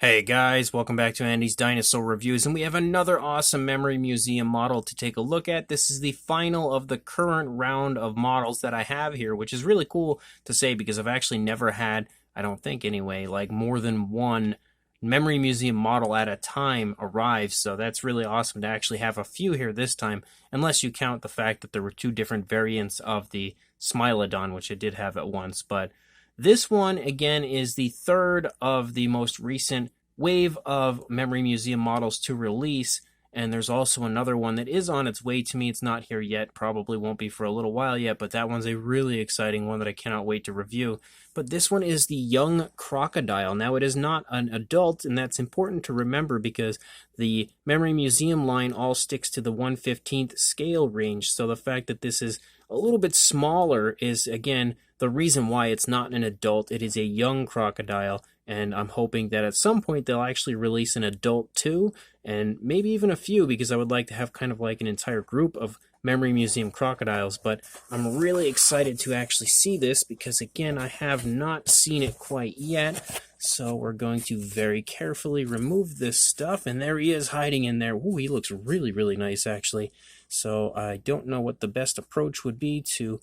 Hey guys, welcome back to Andy's Dinosaur Reviews, and we have another awesome Memory Museum model to take a look at. This is the final of the current round of models that I have here, which is really cool to say because I've actually never had, I don't think anyway, like more than one Memory Museum model at a time arrive, so that's really awesome to actually have a few here this time, unless you count the fact that there were two different variants of the Smilodon, which I did have at once, but this one, again, is the third of the most recent wave of Memory Museum models to release, and there's also another one that is on its way to me. It's not here yet, probably won't be for a little while yet, but that one's a really exciting one that I cannot wait to review. But this one is the Young Crocodile. Now, it is not an adult, and that's important to remember because the Memory Museum line all sticks to the 1/15th scale range, so the fact that this is a little bit smaller is, again, the reason why it's not an adult. It is a young crocodile, and I'm hoping that at some point they'll actually release an adult too, and maybe even a few, because I would like to have kind of like an entire group of Memory Museum crocodiles. But I'm really excited to actually see this because, again, I have not seen it quite yet. So we're going to very carefully remove this stuff, and there he is hiding in there. Ooh, he looks really, really nice, actually. So I don't know what the best approach would be to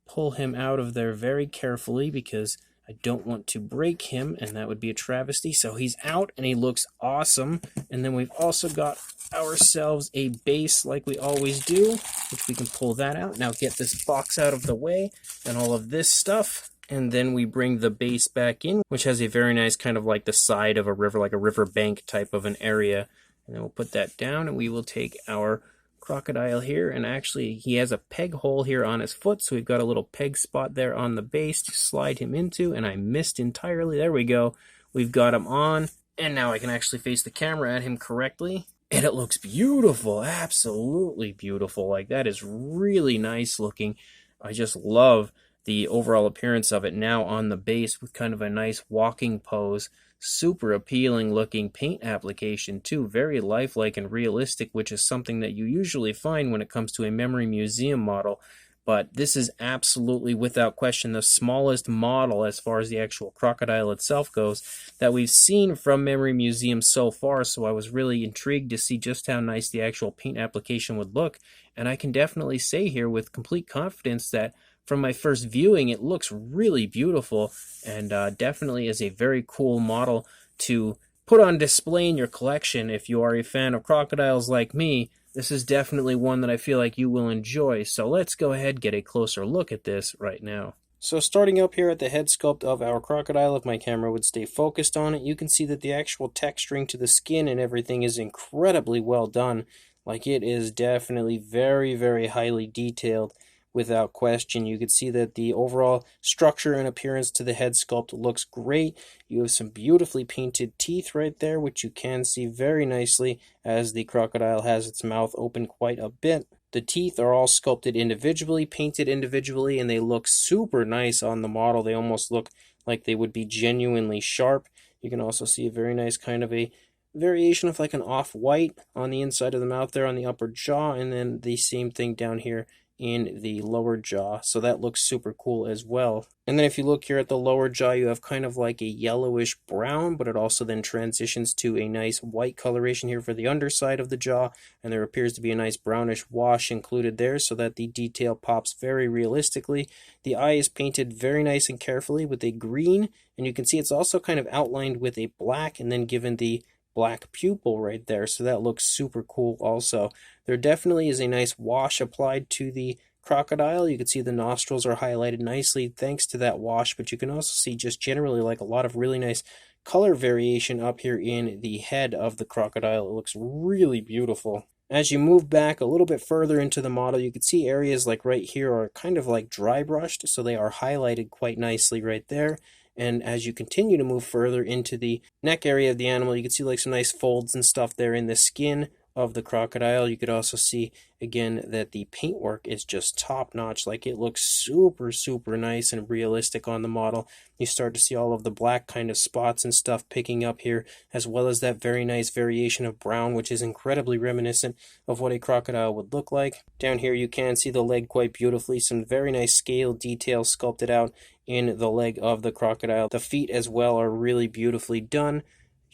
pull him out of there very carefully because I don't want to break him, and that would be a travesty. So he's out, and he looks awesome. And then we've also got ourselves a base like we always do, which we can pull that out. Now get this box out of the way and all of this stuff. And then we bring the base back in, which has a very nice kind of like the side of a river, like a river bank type of an area. And then we'll put that down, and we will take our crocodile here, and actually he has a peg hole here on his foot, so we've got a little peg spot there on the base to slide him into, and I missed entirely. There we go. We've got him on, and now I can actually face the camera at him correctly, and it looks beautiful, absolutely beautiful. Like, that is really nice looking. I just love the overall appearance of it now on the base with kind of a nice walking pose. Super appealing looking paint application too, very lifelike and realistic, which is something that you usually find when it comes to a Memory Museum model. But this is absolutely, without question, the smallest model as far as the actual crocodile itself goes that we've seen from Memory Museum so far, so I was really intrigued to see just how nice the actual paint application would look. And I can definitely say here with complete confidence that from my first viewing, it looks really beautiful, and definitely is a very cool model to put on display in your collection. If you are a fan of crocodiles like me, this is definitely one that I feel like you will enjoy. So let's go ahead and get a closer look at this right now. So starting up here at the head sculpt of our crocodile, if my camera would stay focused on it, you can see that the actual texturing to the skin and everything is incredibly well done. Like, it is definitely very, very highly detailed. Without question, you can see that the overall structure and appearance to the head sculpt looks great. You have some beautifully painted teeth right there, which you can see very nicely as the crocodile has its mouth open quite a bit. The teeth are all sculpted individually, painted individually, and they look super nice on the model. They almost look like they would be genuinely sharp. You can also see a very nice kind of a variation of like an off-white on the inside of the mouth there on the upper jaw, and then the same thing down here in the lower jaw, so that looks super cool as well. And then if you look here at the lower jaw, you have kind of like a yellowish brown, but it also then transitions to a nice white coloration here for the underside of the jaw, and there appears to be a nice brownish wash included there so that the detail pops very realistically. The eye is painted very nice and carefully with a green, and you can see it's also kind of outlined with a black and then given the black pupil right there, so that looks super cool also. There definitely is a nice wash applied to the crocodile. You can see the nostrils are highlighted nicely thanks to that wash, but you can also see just generally like a lot of really nice color variation up here in the head of the crocodile. It looks really beautiful. As you move back a little bit further into the model, you can see areas like right here are kind of like dry brushed, so they are highlighted quite nicely right there. And as you continue to move further into the neck area of the animal, you can see like some nice folds and stuff there in the skin of the crocodile. You could also see again that the paintwork is just top notch. Like, it looks super, super nice and realistic on the model. You start to see all of the black kind of spots and stuff picking up here, as well as that very nice variation of brown, which is incredibly reminiscent of what a crocodile would look like. Down here you can see the leg quite beautifully, some very nice scale details sculpted out in the leg of the crocodile. The feet as well are really beautifully done.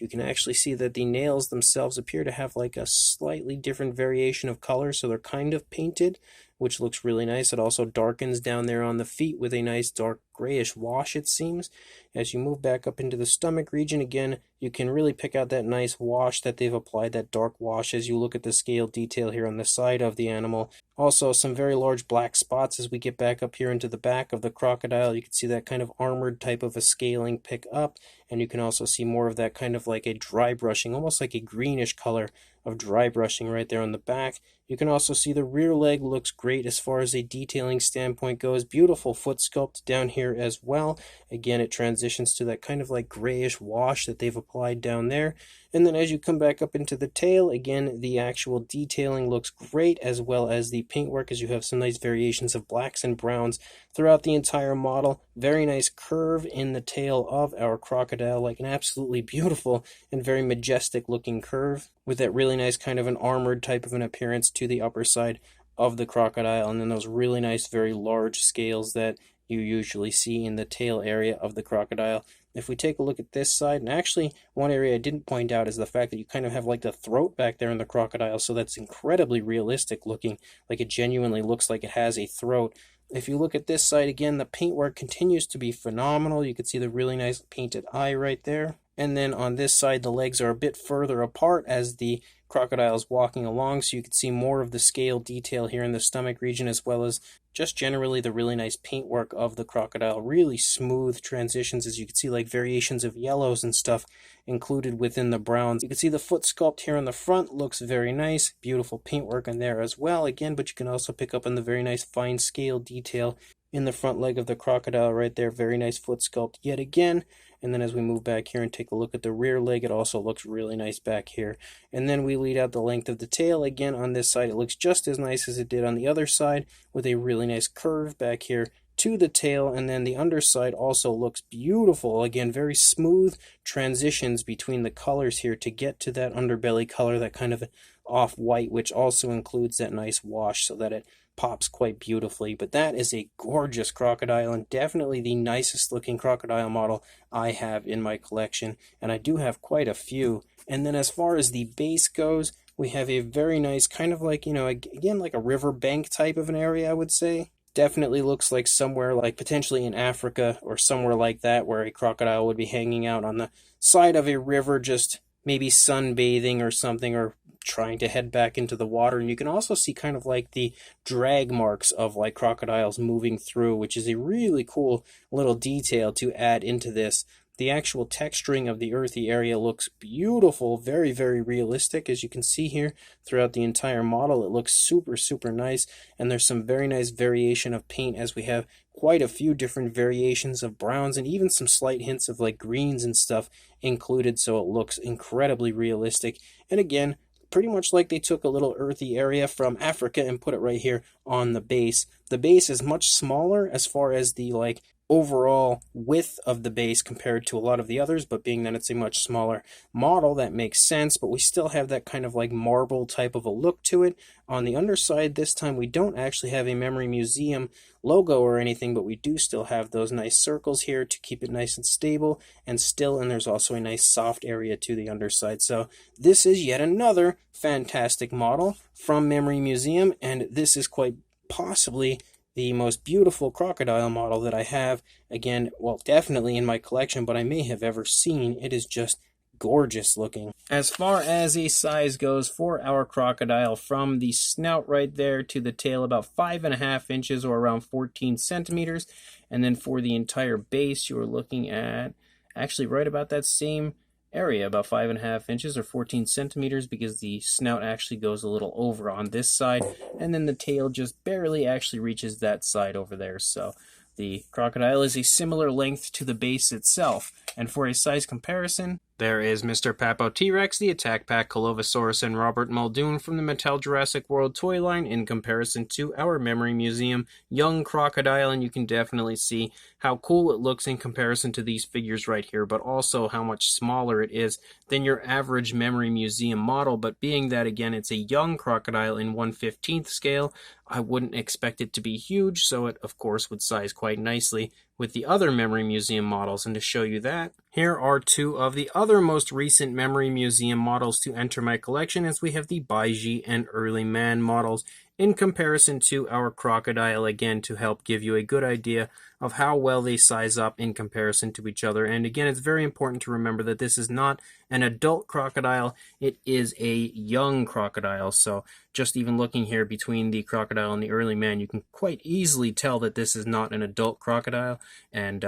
you can actually see that the nails themselves appear to have like a slightly different variation of color, so they're kind of painted, which looks really nice. It also darkens down there on the feet with a nice dark grayish wash, it seems. As you move back up into the stomach region, again, you can really pick out that nice wash that they've applied, that dark wash, as you look at the scale detail here on the side of the animal. Also, some very large black spots as we get back up here into the back of the crocodile. You can see that kind of armored type of a scaling pick up, and you can also see more of that kind of like a dry brushing, almost like a greenish color of dry brushing right there on the back. You can also see the rear leg looks great as far as a detailing standpoint goes. Beautiful foot sculpt down here as well. Again, it transitions to that kind of like grayish wash that they've applied down there. And then as you come back up into the tail, again, the actual detailing looks great, as well as the paintwork, as you have some nice variations of blacks and browns throughout the entire model. Very nice curve in the tail of our crocodile, like an absolutely beautiful and very majestic looking curve, with that really nice kind of an armored type of an appearance to the upper side of the crocodile, and then those really nice, very large scales that you usually see in the tail area of the crocodile. If we take a look at this side, and actually one area I didn't point out is the fact that you kind of have like the throat back there in the crocodile, so that's incredibly realistic looking, like it genuinely looks like it has a throat. If you look at this side again, the paintwork continues to be phenomenal. You can see the really nice painted eye right there. And then on this side, the legs are a bit further apart as the crocodile is walking along, so you can see more of the scale detail here in the stomach region, as well as just generally the really nice paintwork of the crocodile. Really smooth transitions, as you can see, like variations of yellows and stuff included within the browns. You can see the foot sculpt here on the front looks very nice. Beautiful paintwork in there as well, again, but you can also pick up on the very nice fine scale detail in the front leg of the crocodile right there. Very nice foot sculpt yet again. And then as we move back here and take a look at the rear leg, it also looks really nice back here. And then we lead out the length of the tail. Again, on this side, it looks just as nice as it did on the other side, with a really nice curve back here to the tail. And then the underside also looks beautiful. Again, very smooth transitions between the colors here to get to that underbelly color, that kind of off-white, which also includes that nice wash so that it pops quite beautifully. But that is a gorgeous crocodile, and definitely the nicest looking crocodile model I have in my collection, and I do have quite a few. And then as far as the base goes, we have a very nice kind of like, again, like a river bank type of an area, I would say. Definitely looks like somewhere like potentially in Africa or somewhere like that, where a crocodile would be hanging out on the side of a river, just maybe sunbathing or something, or trying to head back into the water. And you can also see kind of like the drag marks of like crocodiles moving through, which is a really cool little detail to add into this. The actual texturing of the earthy area looks beautiful, very, very realistic, as you can see here throughout the entire model. It looks super, super nice, and there's some very nice variation of paint, as we have quite a few different variations of browns and even some slight hints of like greens and stuff included, so it looks incredibly realistic. And again, pretty much like they took a little earthy area from Africa and put it right here on the base. The base is much smaller as far as the like overall width of the base compared to a lot of the others, but being that it's a much smaller model, that makes sense. But we still have that kind of like marble type of a look to it. On the underside, this time we don't actually have a Memory Museum logo or anything, but we do still have those nice circles here to keep it nice and stable and still, and there's also a nice soft area to the underside. So this is yet another fantastic model from Memory Museum, and this is quite possibly the most beautiful crocodile model that I have. Again, well, definitely in my collection, but I may have ever seen. It is just gorgeous looking. As far as a size goes for our crocodile, from the snout right there to the tail, about 5.5 inches or around 14 centimeters. And then for the entire base, you're looking at actually right about that same area, about 5.5 inches or 14 centimeters, because the snout actually goes a little over on this side, and then the tail just barely actually reaches that side over there. So the crocodile is a similar length to the base itself. And for a size comparison, there is Mr. Papo T-Rex, the Attack Pack Colovosaurus, and Robert Muldoon from the Mattel Jurassic World toy line in comparison to our Memory Museum Young Crocodile, and you can definitely see how cool it looks in comparison to these figures right here, but also how much smaller it is than your average Memory Museum model. But being that, again, it's a young crocodile in 1/15th scale, I wouldn't expect it to be huge, so it, of course, would size quite nicely with the other Memory Museum models. And to show you that, Here are two of the other most recent Memory Museum models to enter my collection, as we have the Baiji and Early Man models in comparison to our Crocodile, again to help give you a good idea of how well they size up in comparison to each other. And again, it's very important to remember that this is not an adult crocodile, it is a young crocodile. So just even looking here between the Crocodile and the Early Man, you can quite easily tell that this is not an adult crocodile, and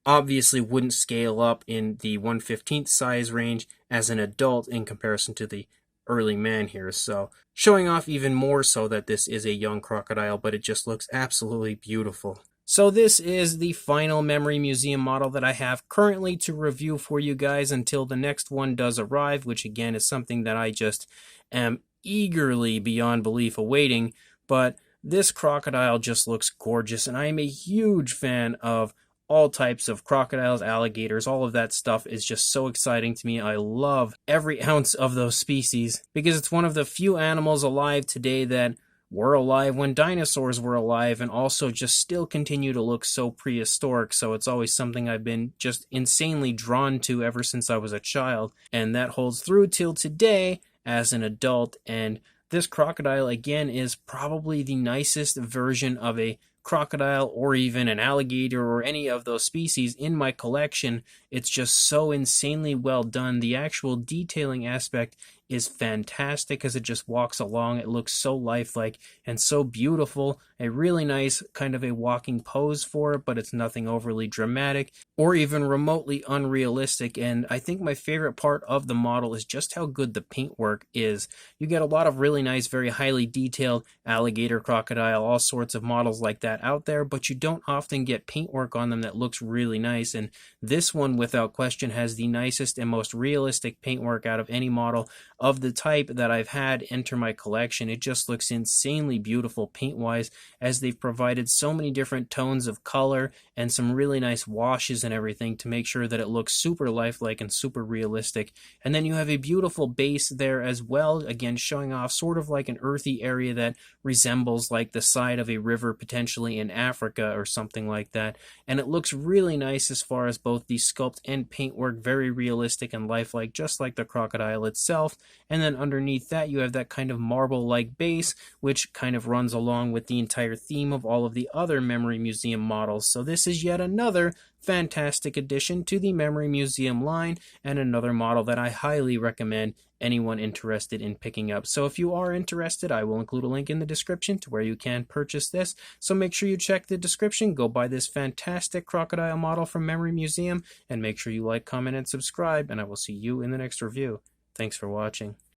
obviously wouldn't scale up in the 1/15th size range as an adult in comparison to the Early Man here. So showing off even more so that this is a young crocodile, but it just looks absolutely beautiful. So this is the final Memory Museum model that I have currently to review for you guys until the next one does arrive, which again is something that I just am eagerly beyond belief awaiting. But this crocodile just looks gorgeous, and I am a huge fan of all types of crocodiles, alligators, all of that stuff is just so exciting to me. I love every ounce of those species because it's one of the few animals alive today that were alive when dinosaurs were alive, and also just still continue to look so prehistoric. So it's always something I've been just insanely drawn to ever since I was a child, and that holds through till today as an adult. And this crocodile again is probably the nicest version of a crocodile or even an alligator or any of those species in my collection. It's just so insanely well done. The actual detailing aspect is fantastic as it just walks along. It looks so lifelike and so beautiful. A really nice kind of a walking pose for it, but it's nothing overly dramatic or even remotely unrealistic. And I think my favorite part of the model is just how good the paintwork is. You get a lot of really nice, very highly detailed alligator, crocodile, all sorts of models like that out there, but you don't often get paintwork on them that looks really nice. And this one, without question, has the nicest and most realistic paintwork out of any model of the type that I've had enter my collection. It just looks insanely beautiful paint-wise, as they've provided so many different tones of color and some really nice washes and everything to make sure that it looks super lifelike and super realistic. And then you have a beautiful base there as well, again showing off sort of like an earthy area that resembles like the side of a river potentially in Africa or something like that. And it looks really nice as far as both the sculpt and paintwork, very realistic and lifelike, just like the crocodile itself. And then underneath that you have that kind of marble-like base, which kind of runs along with the entire theme of all of the other Memory Museum models. So this is yet another fantastic addition to the Memory Museum line, and another model that I highly recommend anyone interested in picking up. So if you are interested, I will include a link in the description to where you can purchase this. So make sure you check the description, go buy this fantastic crocodile model from Memory Museum, and make sure you like, comment, and subscribe, and I will see you in the next review. Thanks for watching.